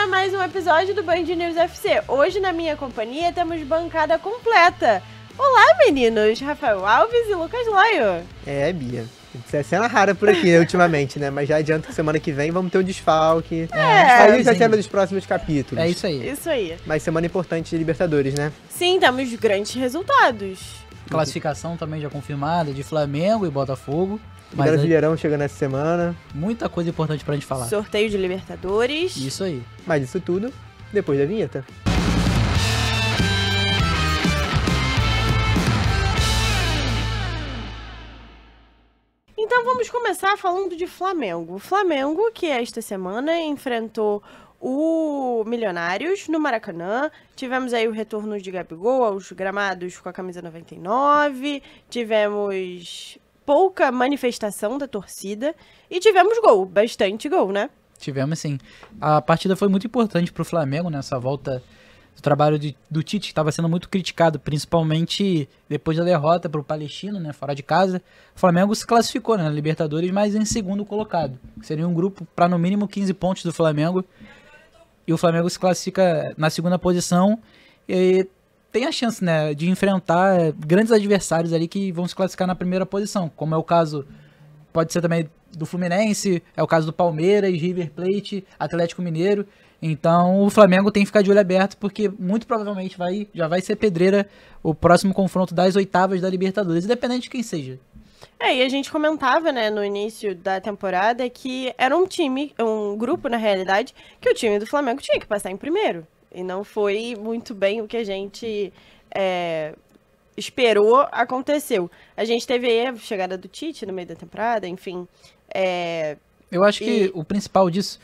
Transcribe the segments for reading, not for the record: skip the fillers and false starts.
a mais um episódio do Band News FC. Hoje na minha companhia temos bancada completa. Olá, meninos! Rafael Alves e Lucas Loio. Bia. Isso é cena rara por aqui, ultimamente, né? Mas já adianto que semana que vem vamos ter um desfalque. Aí já cena dos próximos capítulos. É isso aí. Isso aí. Mas semana importante de Libertadores, né? Sim, temos grandes resultados. Classificação também já confirmada de Flamengo e Botafogo. O Brasileirão chegando essa semana. Muita coisa importante pra gente falar. Sorteio de Libertadores. Isso aí. Mas isso tudo depois da vinheta. Então vamos começar falando de Flamengo. O Flamengo, que esta semana enfrentou o Milionários no Maracanã. Tivemos aí o retorno de Gabigol aos gramados com a camisa 99. Tivemos pouca manifestação da torcida e tivemos gol, bastante gol, né? Tivemos sim. A partida foi muito importante pro Flamengo nessa volta do trabalho do Tite, que estava sendo muito criticado, principalmente depois da derrota pro Palestino, né, fora de casa. O Flamengo se classificou, né, na Libertadores, mas em segundo colocado. Seria um grupo para no mínimo 15 pontos do Flamengo. E o Flamengo se classifica na segunda posição e tem a chance, né, de enfrentar grandes adversários ali que vão se classificar na primeira posição, como é o caso, pode ser também do Fluminense, é o caso do Palmeiras, River Plate, Atlético Mineiro. Então o Flamengo tem que ficar de olho aberto, porque muito provavelmente já vai ser pedreira o próximo confronto das oitavas da Libertadores, independente de quem seja. E a gente comentava, né, no início da temporada que era um grupo, na realidade, que o time do Flamengo tinha que passar em primeiro. E não foi muito bem o que a gente esperou, aconteceu. A gente teve aí a chegada do Tite no meio da temporada, enfim. Eu acho que o principal disso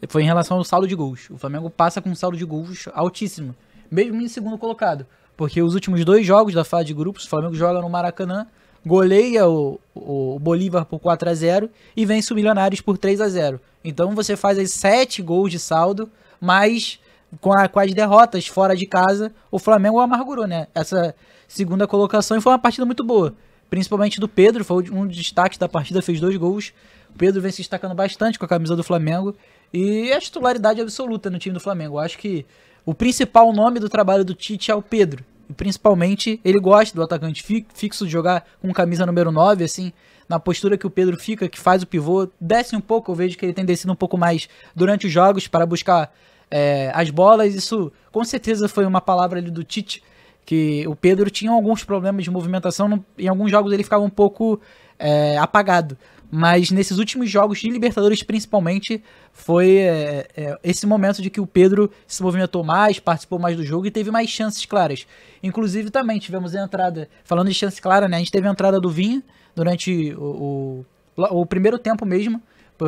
foi em relação ao saldo de gols. O Flamengo passa com um saldo de gols altíssimo, mesmo em segundo colocado. Porque os últimos 2 jogos da fase de grupos, o Flamengo joga no Maracanã, goleia o Bolívar por 4-0 e vence o Milionários por 3-0. Então você faz aí 7 gols de saldo, mas com as derrotas fora de casa, o Flamengo amargurou, né? Essa segunda colocação, e foi uma partida muito boa. Principalmente do Pedro, foi um dos destaques da partida, fez 2 gols. O Pedro vem se destacando bastante com a camisa do Flamengo. E a titularidade absoluta no time do Flamengo. Eu acho que o principal nome do trabalho do Tite é o Pedro. E principalmente, ele gosta do atacante fixo de jogar com camisa número 9, assim, na postura que o Pedro fica, que faz o pivô, desce um pouco, eu vejo que ele tem descido um pouco mais durante os jogos para buscar as bolas. Isso com certeza foi uma palavra ali do Tite, que o Pedro tinha alguns problemas de movimentação, em alguns jogos ele ficava um pouco apagado. Mas nesses últimos jogos de Libertadores, principalmente, foi esse momento de que o Pedro se movimentou mais, participou mais do jogo e teve mais chances claras. Inclusive, também tivemos a entrada, falando de chance clara, né? A gente teve a entrada do Vinha durante o primeiro tempo mesmo.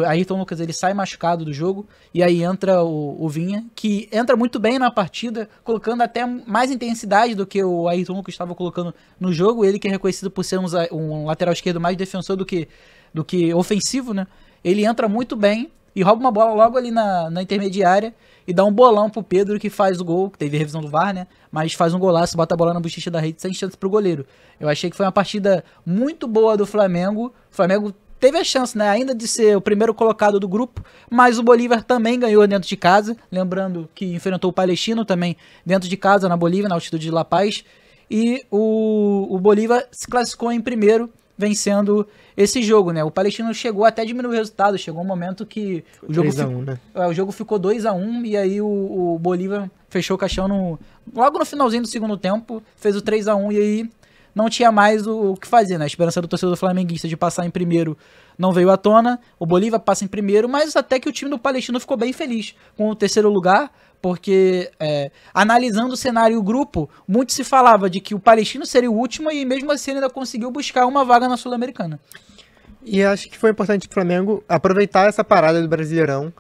Ayrton Lucas, ele sai machucado do jogo, e aí entra o Vinha, que entra muito bem na partida, colocando até mais intensidade do que o Ayrton Lucas estava colocando no jogo. Ele que é reconhecido por ser um lateral esquerdo mais defensor do que ofensivo, né? Ele entra muito bem e rouba uma bola logo ali na intermediária e dá um bolão pro Pedro, que faz o gol, que teve revisão do VAR, né? Mas faz um golaço, bota a bola na bochecha da rede sem chance pro goleiro. Eu achei que foi uma partida muito boa do Flamengo. O Flamengo teve a chance, né, ainda de ser o primeiro colocado do grupo, mas o Bolívar também ganhou dentro de casa, lembrando que enfrentou o Palestino também dentro de casa, na Bolívia, na altitude de La Paz, e o Bolívar se classificou em primeiro, vencendo esse jogo, né? O Palestino chegou até a diminuir o resultado, chegou um momento que o jogo ficou 2-1, e aí o Bolívar fechou o caixão logo no finalzinho do segundo tempo, fez o 3-1, e aí não tinha mais o que fazer, né? A esperança do torcedor flamenguista de passar em primeiro não veio à tona. O Bolívar passa em primeiro, mas até que o time do Palestino ficou bem feliz com o terceiro lugar, porque analisando o cenário e o grupo, muito se falava de que o Palestino seria o último, e mesmo assim ele ainda conseguiu buscar uma vaga na Sul-Americana. E acho que foi importante o Flamengo aproveitar essa parada do Brasileirão.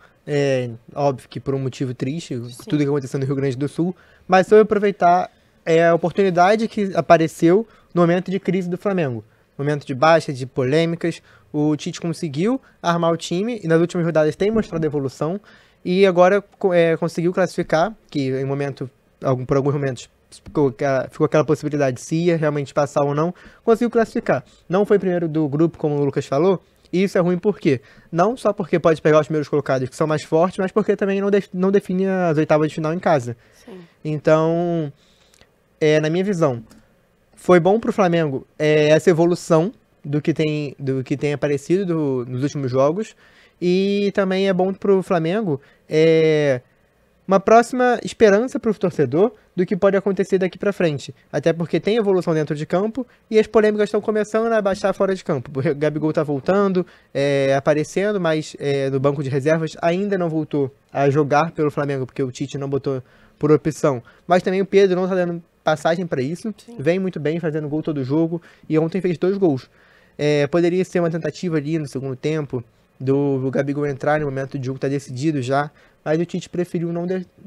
Óbvio que por um motivo triste, Sim. Tudo que aconteceu no Rio Grande do Sul, mas foi aproveitar a oportunidade que apareceu no momento de crise do Flamengo. Momento de baixa, de polêmicas. O Tite conseguiu armar o time e nas últimas rodadas tem mostrado evolução. E agora conseguiu classificar, que por alguns momentos ficou aquela possibilidade se ia realmente passar ou não. Conseguiu classificar. Não foi primeiro do grupo, como o Lucas falou, E isso é ruim por quê? Não só porque pode pegar os primeiros colocados que são mais fortes, mas porque também não define as oitavas de final em casa. Sim. Então, na minha visão, foi bom pro Flamengo essa evolução do que tem aparecido nos últimos jogos. E também é bom pro Flamengo uma próxima esperança pro torcedor do que pode acontecer daqui pra frente. Até porque tem evolução dentro de campo e as polêmicas estão começando a baixar fora de campo. O Gabigol tá voltando, aparecendo, mas no banco de reservas ainda não voltou a jogar pelo Flamengo, porque o Tite não botou por opção. Mas também o Pedro não tá dando passagem para isso. Sim. Vem muito bem, fazendo gol todo jogo. E ontem fez 2 gols. Poderia ser uma tentativa ali no segundo tempo do Gabigol entrar no momento do jogo, tá decidido já. Mas o Tite preferiu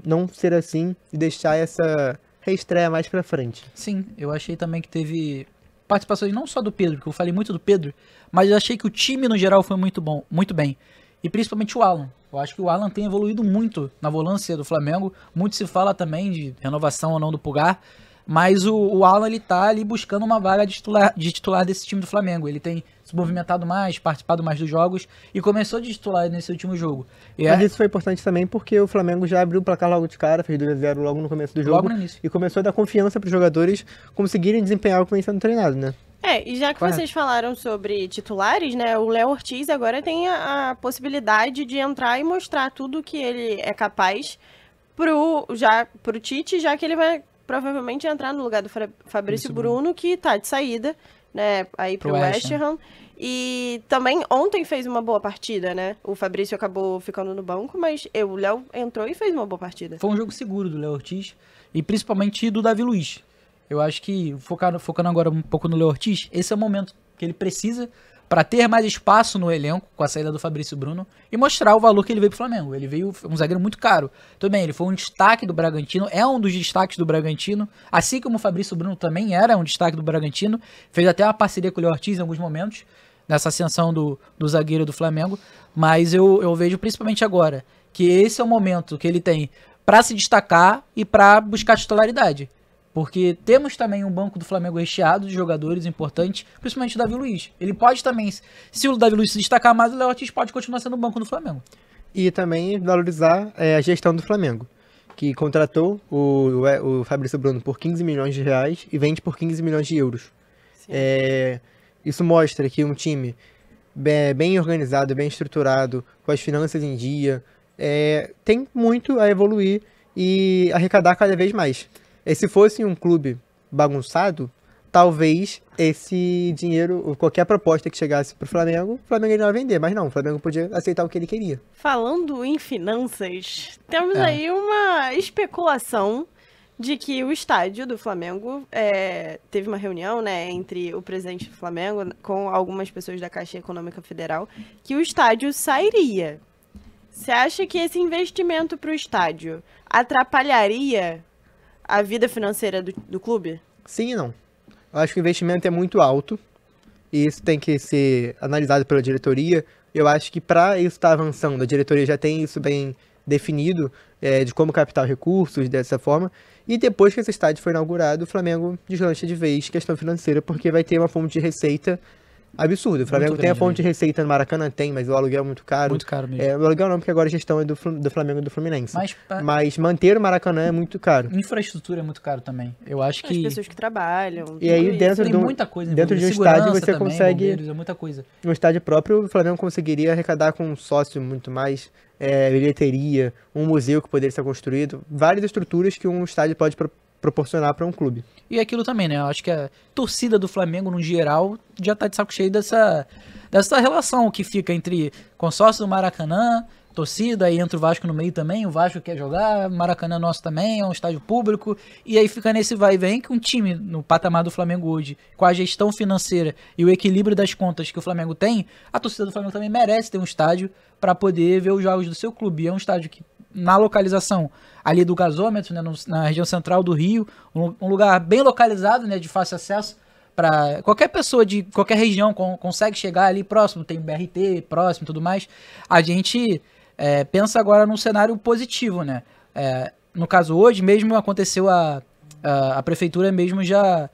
não ser assim e deixar essa reestreia mais pra frente. Sim, eu achei também que teve participações não só do Pedro, porque eu falei muito do Pedro, mas eu achei que o time no geral foi muito bom, muito bem. E principalmente o Alan. Eu acho que o Alan tem evoluído muito na volância do Flamengo. Muito se fala também de renovação ou não do Pulgar. Mas o Alan, ele tá ali buscando uma vaga de titular desse time do Flamengo. Ele tem se movimentado mais, participado mais dos jogos e começou de titular nesse último jogo. Mas isso foi importante também porque o Flamengo já abriu o placar logo de cara, fez 2-0 logo no começo do jogo. Logo no início. E começou a dar confiança para os jogadores conseguirem desempenhar o que vem sendo treinado, né? E já que vocês falaram sobre titulares, né, o Léo Ortiz agora tem a possibilidade de entrar e mostrar tudo que ele é capaz pro Tite, já que ele vai provavelmente entrar no lugar do Fabrício Bruno, que tá de saída, né, aí pro West Ham. E também ontem fez uma boa partida, né? O Fabrício acabou ficando no banco, mas o Léo entrou e fez uma boa partida. Foi um jogo seguro do Léo Ortiz e principalmente do Davi Luiz. Eu acho que, focando agora um pouco no Léo Ortiz, esse é o momento que ele precisa para ter mais espaço no elenco com a saída do Fabrício Bruno e mostrar o valor que ele veio pro Flamengo. Ele veio um zagueiro muito caro. Tudo bem, ele foi um destaque do Bragantino, é um dos destaques do Bragantino, assim como o Fabrício Bruno também era um destaque do Bragantino, fez até uma parceria com o Léo Ortiz em alguns momentos, nessa ascensão do zagueiro do Flamengo, mas eu vejo principalmente agora que esse é o momento que ele tem para se destacar e para buscar titularidade. Porque temos também um banco do Flamengo recheado de jogadores importantes, principalmente o Davi Luiz. Ele pode também, se o Davi Luiz se destacar mais, o Léo Ortiz pode continuar sendo o banco do Flamengo. E também valorizar a gestão do Flamengo, que contratou o Fabrício Bruno por 15 milhões de reais e vende por 15 milhões de euros. Isso mostra que um time bem organizado, bem estruturado, com as finanças em dia, tem muito a evoluir e arrecadar cada vez mais. Se fosse um clube bagunçado, talvez esse dinheiro, qualquer proposta que chegasse pro Flamengo, o Flamengo iria vender, mas não, o Flamengo podia aceitar o que ele queria. Falando em finanças, temos aí uma especulação de que o estádio do Flamengo teve uma reunião, né, entre o presidente do Flamengo com algumas pessoas da Caixa Econômica Federal, que o estádio sairia. Você acha que esse investimento para o estádio atrapalharia a vida financeira do clube? Sim e não. Eu acho que o investimento é muito alto e isso tem que ser analisado pela diretoria. Eu acho que para isso estar avançando, a diretoria já tem isso bem definido, de como captar recursos dessa forma. E depois que esse estádio for inaugurado, o Flamengo deslancha de vez questão financeira, porque vai ter uma fonte de receita absurda. O Flamengo tem a fonte de receita no Maracanã, mas o aluguel é muito caro. Muito caro mesmo. O aluguel não, porque agora a gestão é do Flamengo e do Fluminense. Mas manter o Maracanã é muito caro. Infraestrutura é muito caro também. Eu acho que... As pessoas que trabalham. E aí tem muita coisa dentro de um estádio você também, consegue... É muita coisa. No estádio próprio, o Flamengo conseguiria arrecadar com um sócio muito mais, bilheteria, um museu que poderia ser construído, várias estruturas que um estádio pode proporcionar para um clube. E aquilo também, né? Eu acho que a torcida do Flamengo, no geral, já tá de saco cheio dessa relação que fica entre consórcio do Maracanã, torcida, aí entra o Vasco no meio também, o Vasco quer jogar, o Maracanã nosso também, é um estádio público, e aí fica nesse vai e vem que um time no patamar do Flamengo hoje, com a gestão financeira e o equilíbrio das contas que o Flamengo tem, a torcida do Flamengo também merece ter um estádio para poder ver os jogos do seu clube. É um estádio que, na localização ali do gasômetro, né, na região central do Rio, um lugar bem localizado, né, de fácil acesso, para qualquer pessoa de qualquer região consegue chegar ali próximo, tem BRT próximo e tudo mais. A gente pensa agora num cenário positivo, né? No caso, hoje mesmo aconteceu a prefeitura mesmo já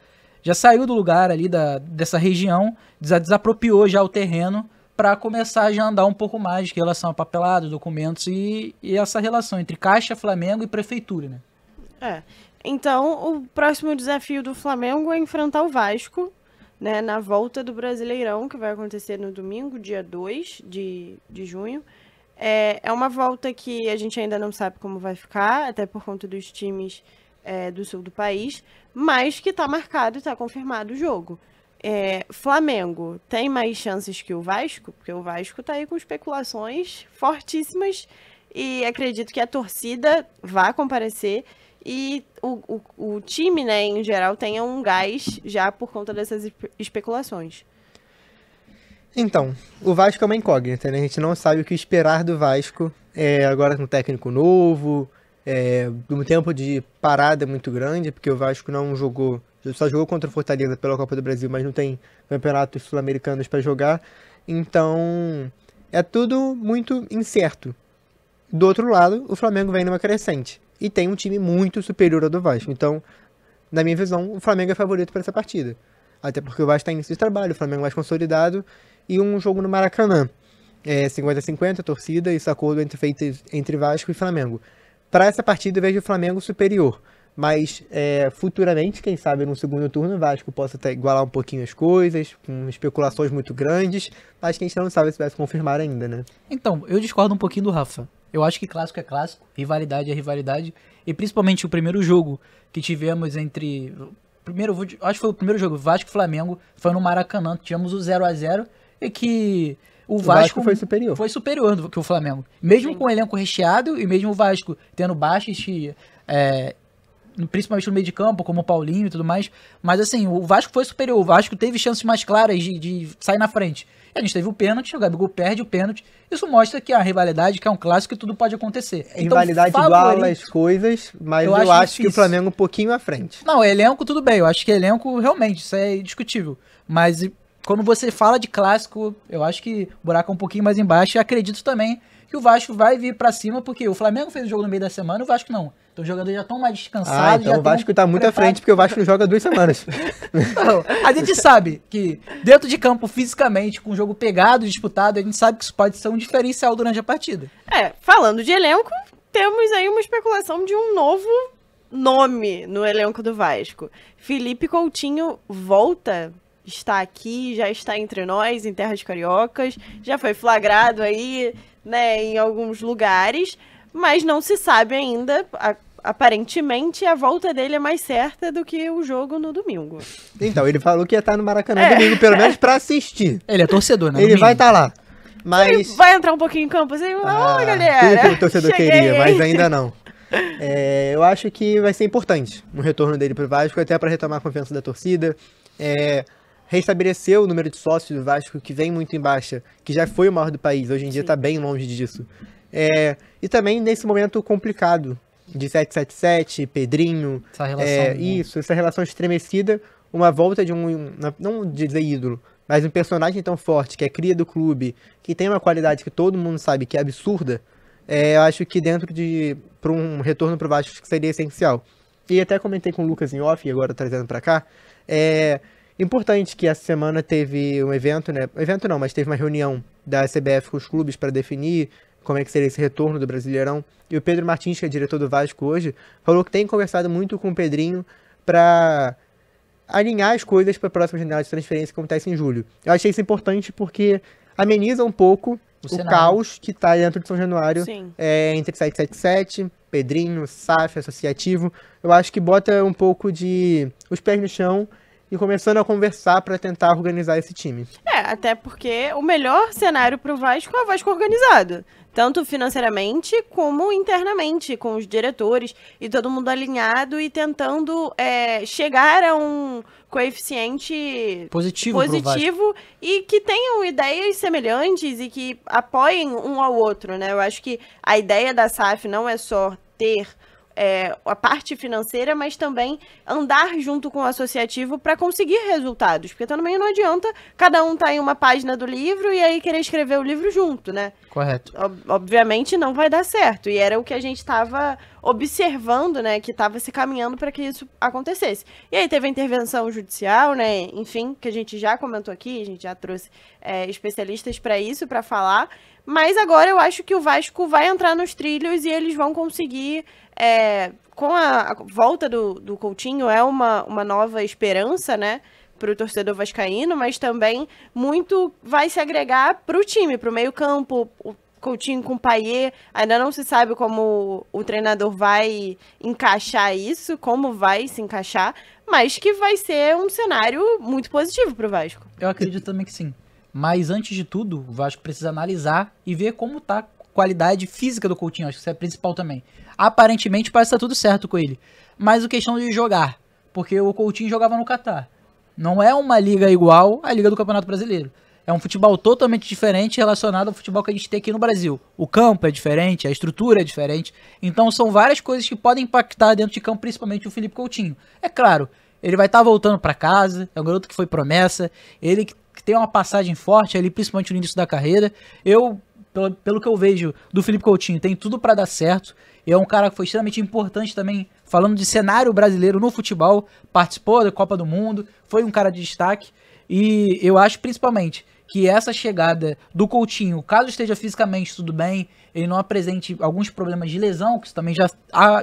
saiu do lugar ali dessa região, desapropriou já o terreno para começar a já andar um pouco mais em relação a papelado, documentos e essa relação entre Caixa, Flamengo e Prefeitura, né? Então, o próximo desafio do Flamengo é enfrentar o Vasco, né, na volta do Brasileirão, que vai acontecer no domingo, dia 2 de junho. É uma volta que a gente ainda não sabe como vai ficar, até por conta dos times do sul do país, mas que está marcado, está confirmado o jogo. Flamengo tem mais chances que o Vasco, porque o Vasco está aí com especulações fortíssimas e acredito que a torcida vá comparecer e o time, né, em geral, tenha um gás já por conta dessas especulações. Então, o Vasco é uma incógnita, né? A gente não sabe o que esperar do Vasco, agora com um técnico novo, um tempo de parada muito grande, porque o Vasco não jogou, só jogou contra o Fortaleza pela Copa do Brasil, mas não tem campeonatos sul-americanos para jogar, então é tudo muito incerto. Do outro lado, o Flamengo vem numa crescente e tem um time muito superior ao do Vasco, então, na minha visão, o Flamengo é favorito para essa partida. Até porque o Vasco está em início de trabalho, o Flamengo mais consolidado e um jogo no Maracanã. 50-50 torcida, esse acordo feito entre Vasco e Flamengo. Para essa partida eu vejo o Flamengo superior, mas futuramente, quem sabe no segundo turno o Vasco possa até igualar um pouquinho as coisas, com especulações muito grandes, mas que a gente não sabe se vai se confirmar ainda, né? Então, eu discordo um pouquinho do Rafa. Eu acho que clássico é clássico, rivalidade é rivalidade, e principalmente o primeiro jogo que tivemos entre... acho que foi o primeiro jogo, Vasco e Flamengo, foi no Maracanã, tivemos o 0-0 e que o Vasco foi superior. Foi superior do que o Flamengo. Mesmo com o elenco recheado e mesmo o Vasco tendo baixas, principalmente no meio de campo, como o Paulinho e tudo mais, mas assim, o Vasco foi superior, o Vasco teve chances mais claras de sair na frente. E a gente teve o pênalti, o Gabigol perde o pênalti. Isso mostra que é uma rivalidade, que é um clássico e tudo pode acontecer. Rivalidade iguala as coisas, mas eu acho que o Flamengo um pouquinho à frente. Não, elenco tudo bem, eu acho que elenco realmente, isso é indiscutível. Mas quando você fala de clássico, eu acho que o buraco é um pouquinho mais embaixo e acredito também que o Vasco vai vir pra cima, porque o Flamengo fez o jogo no meio da semana e o Vasco não. Então os jogadores já estão mais descansados. Então o Vasco tá muito à frente, porque o Vasco joga 2 semanas. Não, a gente sabe que dentro de campo, fisicamente, com o jogo pegado, disputado, a gente sabe que isso pode ser um diferencial durante a partida. Falando de elenco, temos aí uma especulação de um novo nome no elenco do Vasco. Felipe Coutinho volta, está aqui, já está entre nós, em terras cariocas, já foi flagrado aí, né, em alguns lugares, mas não se sabe ainda. Aparentemente, a volta dele é mais certa do que o jogo no domingo. Então, ele falou que ia estar no Maracanã domingo, pelo menos pra assistir. Ele é torcedor, né? Ele vai estar lá. Mas... Ele vai entrar um pouquinho em campo assim, galera. Tudo que o torcedor queria, mas ainda não. Eu acho que vai ser importante o retorno dele pro Vasco, até para retomar a confiança da torcida. Restabelecer o número de sócios do Vasco, que vem muito em baixa, que já foi o maior do país, hoje em dia está bem longe disso. E também nesse momento complicado de 777, Pedrinho, essa relação, essa relação estremecida, uma volta de não dizer ídolo, mas um personagem tão forte, que é cria do clube, que tem uma qualidade que todo mundo sabe que é absurda, eu acho que para um retorno pro Vasco seria essencial. E até comentei com o Lucas em off, e agora trazendo para cá, importante que essa semana teve um evento, né? Evento não, mas teve uma reunião da CBF com os clubes para definir como é que seria esse retorno do Brasileirão. E o Pedro Martins, que é diretor do Vasco hoje, falou que tem conversado muito com o Pedrinho para alinhar as coisas para a próxima janela de transferência que acontece em julho. Eu achei isso importante porque ameniza um pouco o caos que está dentro de São Januário, entre 777, Pedrinho, SAF, Associativo. Eu acho que bota um pouco de os pés no chão e começando a conversar para tentar organizar esse time. Até porque o melhor cenário para o Vasco é o Vasco organizado. Tanto financeiramente como internamente, com os diretores e todo mundo alinhado e tentando chegar a um coeficiente positivo e que tenham ideias semelhantes e que apoiem um ao outro, né? Eu acho que a ideia da SAF não é só ter a parte financeira, mas também andar junto com o associativo para conseguir resultados. Porque também não adianta cada um tá em uma página do livro e aí querer escrever o livro junto, né? Correto. Obviamente não vai dar certo. E era o que a gente estava observando, né? Que estava se caminhando para que isso acontecesse. E aí teve a intervenção judicial, né? Enfim, que a gente já comentou aqui, a gente já trouxe especialistas para isso, para falar. Mas agora eu acho que o Vasco vai entrar nos trilhos e eles vão conseguir, com a volta do Coutinho, uma nova esperança, né, para o torcedor vascaíno, mas também muito vai se agregar para o time, para o meio-campo. O Coutinho com o Payet, ainda não se sabe como o treinador vai encaixar isso, como vai se encaixar, mas que vai ser um cenário muito positivo para o Vasco. Eu acredito também que sim. Mas antes de tudo, o Vasco precisa analisar e ver como tá a qualidade física do Coutinho. Acho que isso é principal também. Aparentemente parece que tá tudo certo com ele. Mas a questão de jogar, porque o Coutinho jogava no Catar. Não é uma liga igual à liga do Campeonato Brasileiro. É um futebol totalmente diferente relacionado ao futebol que a gente tem aqui no Brasil. O campo é diferente, a estrutura é diferente. Então são várias coisas que podem impactar dentro de campo, principalmente o Felipe Coutinho. É claro, ele vai estar voltando para casa, é um garoto que foi promessa, ele que tem uma passagem forte ali, principalmente no início da carreira. Pelo que eu vejo do Felipe Coutinho, tem tudo para dar certo. É um cara que foi extremamente importante também, falando de cenário brasileiro no futebol, participou da Copa do Mundo, foi um cara de destaque. E eu acho principalmente que essa chegada do Coutinho, caso esteja fisicamente tudo bem, ele não apresente alguns problemas de lesão, que isso também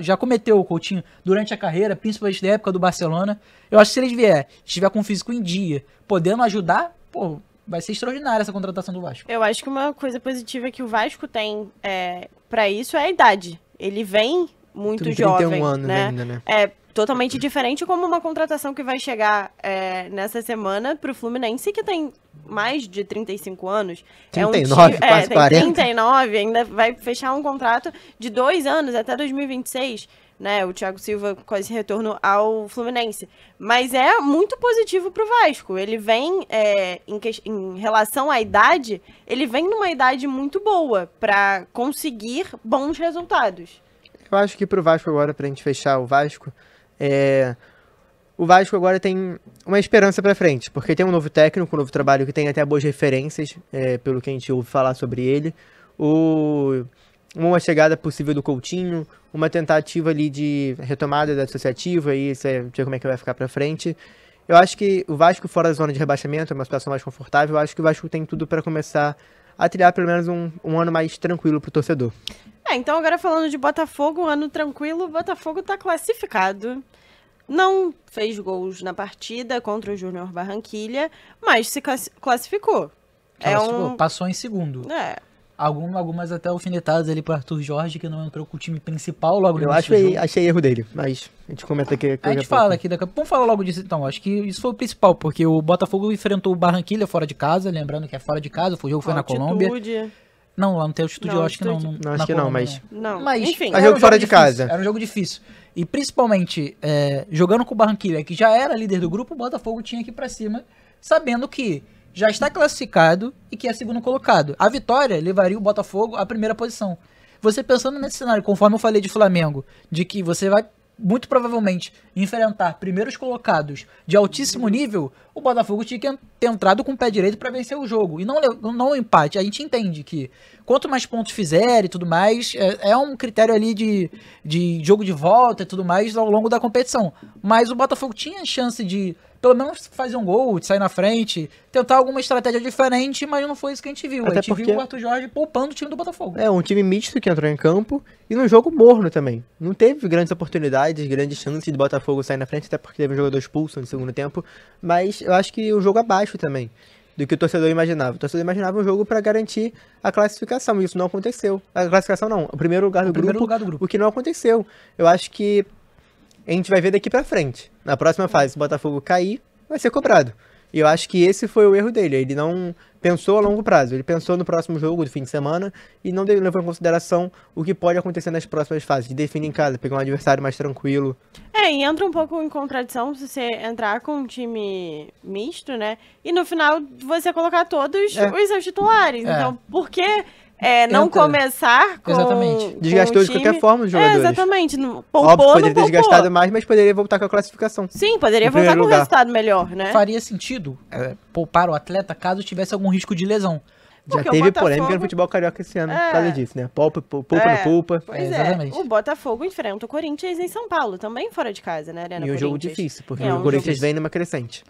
já cometeu o Coutinho durante a carreira, principalmente na época do Barcelona. Eu acho que se ele estiver com o físico em dia, podendo ajudar, pô, vai ser extraordinária essa contratação do Vasco. Eu acho que uma coisa positiva que o Vasco tem para isso é a idade. Ele vem muito 31 jovem, anos né? ainda, né? É totalmente diferente como uma contratação que vai chegar nessa semana pro Fluminense, que tem mais de 35 anos. 39, quase 40. 39, ainda vai fechar um contrato de 2 anos, até 2026. Né, o Thiago Silva com esse retorno ao Fluminense. Mas é muito positivo pro Vasco. Ele vem, em relação à idade, ele vem numa idade muito boa para conseguir bons resultados. Eu acho que pro Vasco agora, pra gente fechar o Vasco agora tem uma esperança pra frente, porque tem um novo técnico, um novo trabalho que tem até boas referências, pelo que a gente ouve falar sobre ele. Uma chegada possível do Coutinho, uma tentativa ali de retomada da associativa, aí você vê como é que vai ficar pra frente. Eu acho que o Vasco fora da zona de rebaixamento é uma situação mais confortável. Eu acho que o Vasco tem tudo para começar a trilhar pelo menos um ano mais tranquilo pro torcedor. Então agora falando de Botafogo, um ano tranquilo, o Botafogo tá classificado. Não fez gols na partida contra o Júnior Barranquilha, mas se classificou. Passou em segundo. Algumas até alfinetadas ali pro Arthur Jorge, que não entrou com o time principal logo no início do jogo. Achei erro dele, mas a gente comenta aqui. A gente fala aqui, vamos falar logo disso então. Acho que isso foi o principal, porque o Botafogo enfrentou o Barranquilla fora de casa, lembrando que é fora de casa, o jogo foi na Colômbia. Não, lá não tem altitude, eu acho que não. Não, acho que não, mas... Mas enfim. Era um jogo fora de casa. Era um jogo difícil. E principalmente, jogando com o Barranquilla, que já era líder do grupo, o Botafogo tinha que ir pra cima, sabendo que já está classificado e que é segundo colocado. A vitória levaria o Botafogo à primeira posição. Você pensando nesse cenário, conforme eu falei de Flamengo, de que você vai muito provavelmente enfrentar primeiros colocados de altíssimo nível, o Botafogo tinha que ter entrado com o pé direito para vencer o jogo. E não o empate. A gente entende que quanto mais pontos fizer e tudo mais, é um critério ali de jogo de volta e tudo mais ao longo da competição. Mas o Botafogo tinha chance de pelo menos fazer um gol, de sair na frente, tentar alguma estratégia diferente, mas não foi isso que a gente viu. Até a gente viu o Arthur Jorge poupando o time do Botafogo. É um time misto que entrou em campo e num jogo morno também. Não teve grandes oportunidades, grandes chances de Botafogo sair na frente, até porque teve um jogador expulso no segundo tempo, mas eu acho que o jogo abaixo também do que o torcedor imaginava. O torcedor imaginava um jogo para garantir a classificação, e isso não aconteceu. A classificação não, o primeiro lugar do grupo, o que não aconteceu. Eu acho que a gente vai ver daqui pra frente. Na próxima fase, se o Botafogo cair, vai ser cobrado. E eu acho que esse foi o erro dele. Ele não pensou a longo prazo. Ele pensou no próximo jogo do fim de semana e não levou em consideração o que pode acontecer nas próximas fases. De definir em casa, pegar um adversário mais tranquilo. E entra um pouco em contradição se você entrar com um time misto, né? E no final você colocar todos os seus titulares. Então, por que não entra. começar com Exatamente. Desgastou de qualquer forma os jogadores. Exatamente. Óbvio, Poupou, poderia não ter poupou. desgastado mais, mas poderia voltar com a classificação. Sim, poderia Em voltar primeiro com um lugar. resultado melhor, né? Faria sentido poupar o atleta caso tivesse algum risco de lesão. Já Porque o teve Botafogo- polêmica no futebol carioca esse ano, por causa disso, né? Poupa, não poupa. Pois exatamente. O Botafogo enfrenta o Corinthians em São Paulo, também fora de casa, né, Arena E um jogo Corinthians. difícil, porque É um o Corinthians jogo- vem numa crescente.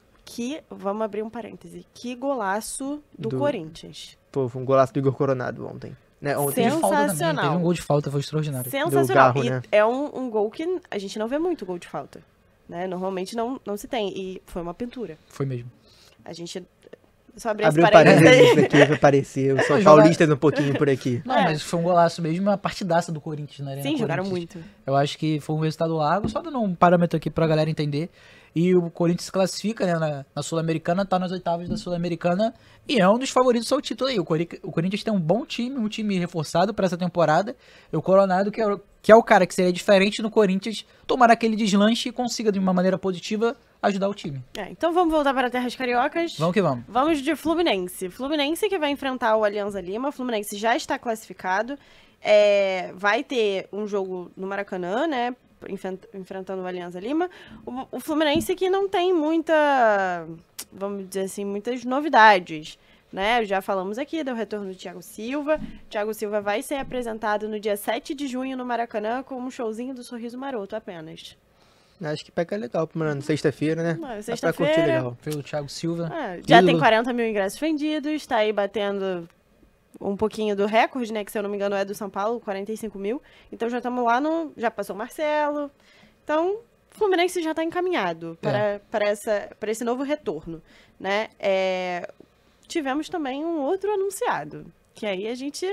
Vamos abrir um parêntese, que golaço do Do- Corinthians. Pô, foi um golaço do Igor Coronado ontem. Né? Ontem. De falta também. Sensacional. Teve um gol de falta, foi extraordinário. Sensacional. Garro, E né? é um gol que a gente não vê muito gol de falta, né? Normalmente não se tem, e foi uma pintura. Foi mesmo. A gente... Só abrir esse Abriu parênteses parênteses aí. aqui pra aparecer. Eu sou Não, paulista um pouquinho por aqui. Não, mas foi um golaço mesmo, uma partidaça do Corinthians na Arena Sim, jogaram Corinthians. muito. Eu acho que foi um resultado largo, só dando um parâmetro aqui pra galera entender. E o Corinthians se classifica, né, na Sul-Americana, tá nas oitavas da Sul-Americana e é um dos favoritos ao título aí. O Corinthians tem um bom time, um time reforçado pra essa temporada. E o Coronado, que é o cara que seria diferente no Corinthians, tomar aquele deslanche e consiga, de uma maneira positiva, ajudar o time. Então vamos voltar para terras cariocas. Vamos que vamos. Vamos de Fluminense. Fluminense que vai enfrentar o Alianza Lima. O Fluminense já está classificado. Vai ter um jogo no Maracanã, né? Enfrentando o Alianza Lima. O Fluminense que não tem vamos dizer assim, muitas novidades, né? Já falamos aqui do retorno do Thiago Silva. Thiago Silva vai ser apresentado no dia 7 de junho no Maracanã com um showzinho do Sorriso Maroto apenas. Acho que pega legal, mano. Sexta-feira, né? Dá pra Sexta-feira. curtir legal. Pelo Thiago Silva. Já ídolo. tem 40 mil ingressos vendidos, tá aí batendo um pouquinho do recorde, né? Que se eu não me engano é do São Paulo, 45 mil. Então já estamos lá já passou o Marcelo. Então, o Fluminense já está encaminhado para esse novo retorno, né? Tivemos também um outro anunciado, que aí a gente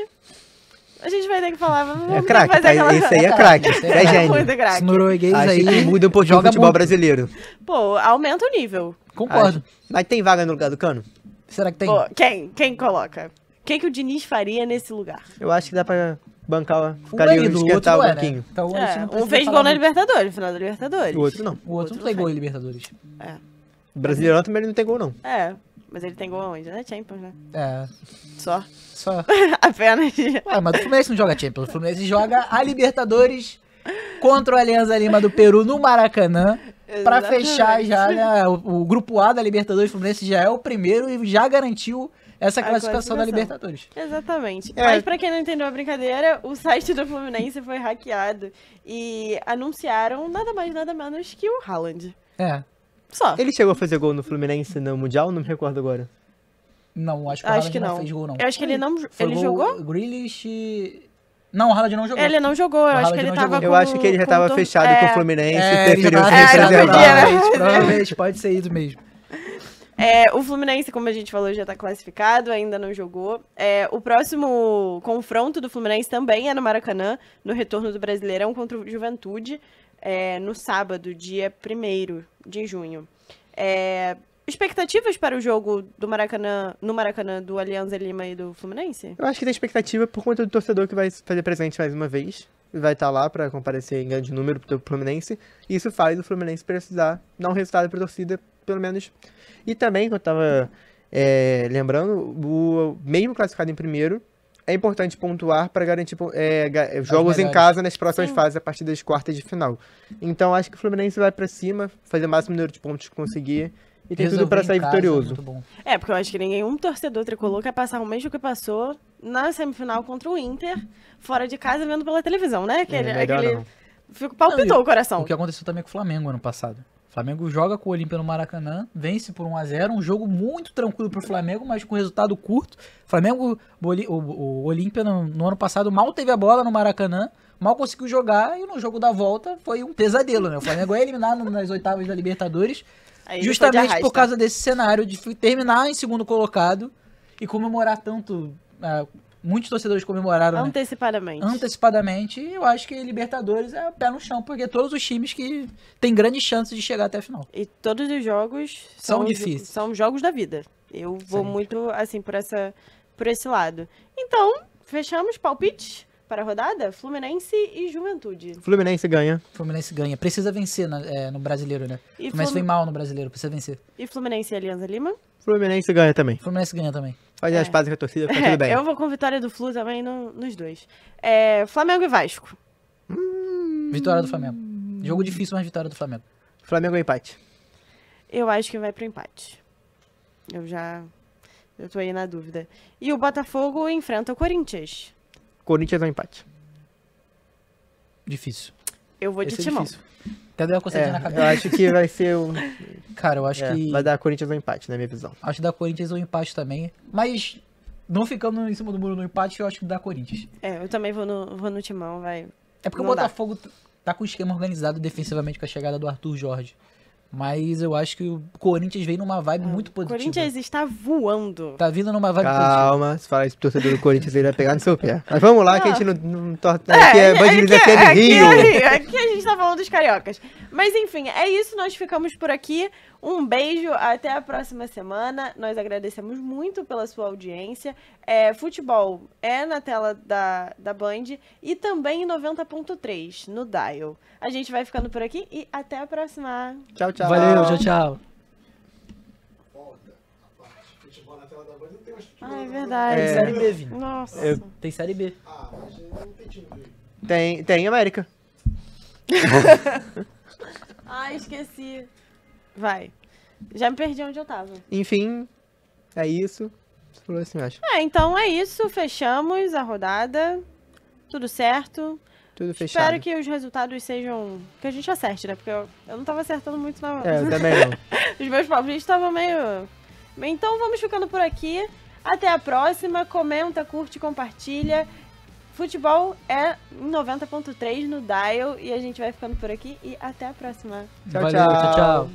vai ter que falar. É craque, tá? Esse aí é craque. É gênio. Muito craque. Esse norueguês Acho aí que muda um pouquinho o joga futebol muito. brasileiro. Pô, aumenta o nível. Concordo. Acho. Mas tem vaga no lugar do Cano? Será que tem? Pô, quem coloca? Quem que o Diniz faria nesse lugar? Eu acho que dá pra bancar, O ficar ali, Danilo, o esquentar outro um não é, né? pouquinho. Então, a gente não Um precisa fez falar gol na muito. Libertadores, no final da Libertadores. O outro não. O outro não tem gol em Libertadores. O Brasileirão também ele não tem gol, não. Mas ele tem gol onde? Na Champions, né? É, Só. só... Apenas. Mas o Fluminense não joga Champions. O Fluminense joga a Libertadores contra o Alianza Lima do Peru no Maracanã. Pra Exatamente. fechar já, né? O grupo A da Libertadores, o Fluminense já é o primeiro e já garantiu essa A classificação da classificação. Libertadores. Exatamente. É. Mas pra quem não entendeu a brincadeira, o site do Fluminense foi haakeado e anunciaram nada mais, nada menos que o Haaland. É. Só. Ele chegou a fazer gol no Fluminense no Mundial? Não me recordo agora. Não, acho que o Acho Haaland que não não. fez gol, não. Eu acho que ele não. Foi Ele gol jogou? Grealish e... Não, o Haaland não jogou. Ele não jogou, eu acho Haaland que ele não tava jogou. com... Eu acho que ele já tava com fechado com o Fluminense e ele já preferiu tava se fechado, preservar. podia, né? provavelmente pode ser isso mesmo. O Fluminense, como a gente falou, já tá classificado, ainda não jogou. O próximo confronto do Fluminense também é no Maracanã, no retorno do Brasileirão contra o Juventude, no sábado, dia 1º de junho. Expectativas para o jogo do Maracanã, no Maracanã do Alianza Lima e do Fluminense? Eu acho que tem expectativa por conta do torcedor que vai fazer presente mais uma vez. E vai estar lá pra comparecer em grande número pro Fluminense. E isso faz o Fluminense precisar dar um resultado pra torcida, pelo menos. E também, que eu tava lembrando, mesmo classificado em primeiro, é importante pontuar para garantir jogos em melhores. casa nas próximas Sim. fases, a partir das quartas de final. Então acho que o Fluminense vai pra cima, fazer o máximo número de pontos que conseguir. E tem tudo Resolver pra em sair casa, vitorioso. muito bom. Porque eu acho que nenhum torcedor tricolor quer passar o mesmo que passou na semifinal contra o Inter, fora de casa, vendo pela televisão, né? Melhor não. Palpitou o coração. O que aconteceu também com o Flamengo ano passado. O Flamengo joga com o Olímpia no Maracanã, vence por 1-0, um jogo muito tranquilo pro Flamengo, mas com resultado curto. O Flamengo, o Olímpia no ano passado mal teve a bola no Maracanã, mal conseguiu jogar e no jogo da volta foi um pesadelo, né? O Flamengo é eliminado nas oitavas da Libertadores, Aí ele foi de justamente arrasta. por causa desse cenário de terminar em segundo colocado e comemorar tanto. Muitos torcedores comemoraram, né? Antecipadamente, eu acho que Libertadores é pé no chão, porque todos os times que têm grandes chances de chegar até a final. E todos os jogos São difíceis. São jogos da vida. Eu vou Sempre. muito, assim, por esse lado. Então, fechamos palpites para a rodada? Fluminense e Juventude. Fluminense ganha. Fluminense ganha. Precisa vencer no Brasileiro, né? E Fluminense vem mal no Brasileiro, precisa vencer. E Fluminense e Alianza Lima? Fluminense ganha também. Fluminense ganha também. Fazer as pazes com a torcida, fica tudo bem. Eu vou com vitória do Flu também nos dois. Flamengo e Vasco. Vitória do Flamengo. Jogo difícil, mas vitória do Flamengo. Flamengo é empate. Eu acho que vai pro empate. Eu tô aí na dúvida. E o Botafogo enfrenta o Corinthians. Corinthians é um empate. Eu Difícil. vou de Esse é Timão. difícil. Até deu uma coçadinha na Eu cabeça. acho que vai ser um... Cara, eu acho que... Vai dar Corinthians um empate, na minha visão. Acho que dá Corinthians um empate também. Mas, não ficando em cima do muro no empate, eu acho que dá Corinthians. Eu também vou no Timão, vai. É porque Não o Botafogo tá com o esquema organizado defensivamente com a chegada do Arthur Jorge. Mas eu acho que o Corinthians vem numa vibe muito O positiva. Corinthians está voando. Tá vindo numa vibe positiva. Calma, se falar isso pro torcedor do Corinthians, ele vai pegar no seu pé. Mas vamos lá, que a gente não torta... É, Aqui é Band News FM Rio. Aqui a gente tá falando dos cariocas. Mas enfim, é isso. Nós ficamos por aqui. Um beijo. Até a próxima semana. Nós agradecemos muito pela sua audiência. Futebol é na tela da Band e também em 90.3 no Dial. A gente vai ficando por aqui e até a próxima. Tchau, tchau. Valeu, tchau, tchau. Futebol na tela da Band não tem mais futebol. Ah, é verdade. Tem Série B, Vini. Nossa. Tem Série B. Ah, mas não tem time dele. Tem América. Ai, esqueci. Vai. Já me perdi onde eu tava. Enfim, é isso. Você falou assim, eu acho. Então é isso. Fechamos a rodada. Tudo certo. Tudo fechado. Espero que os resultados sejam... Que a gente acerte, né? Porque eu não tava acertando muito na... Eu também não. Os meus palpites estavam meio... Então vamos ficando por aqui. Até a próxima. Comenta, curte, compartilha. Futebol é em 90.3 no Dial. E a gente vai ficando por aqui. E até a próxima. Tchau, Valeu, tchau. tchau.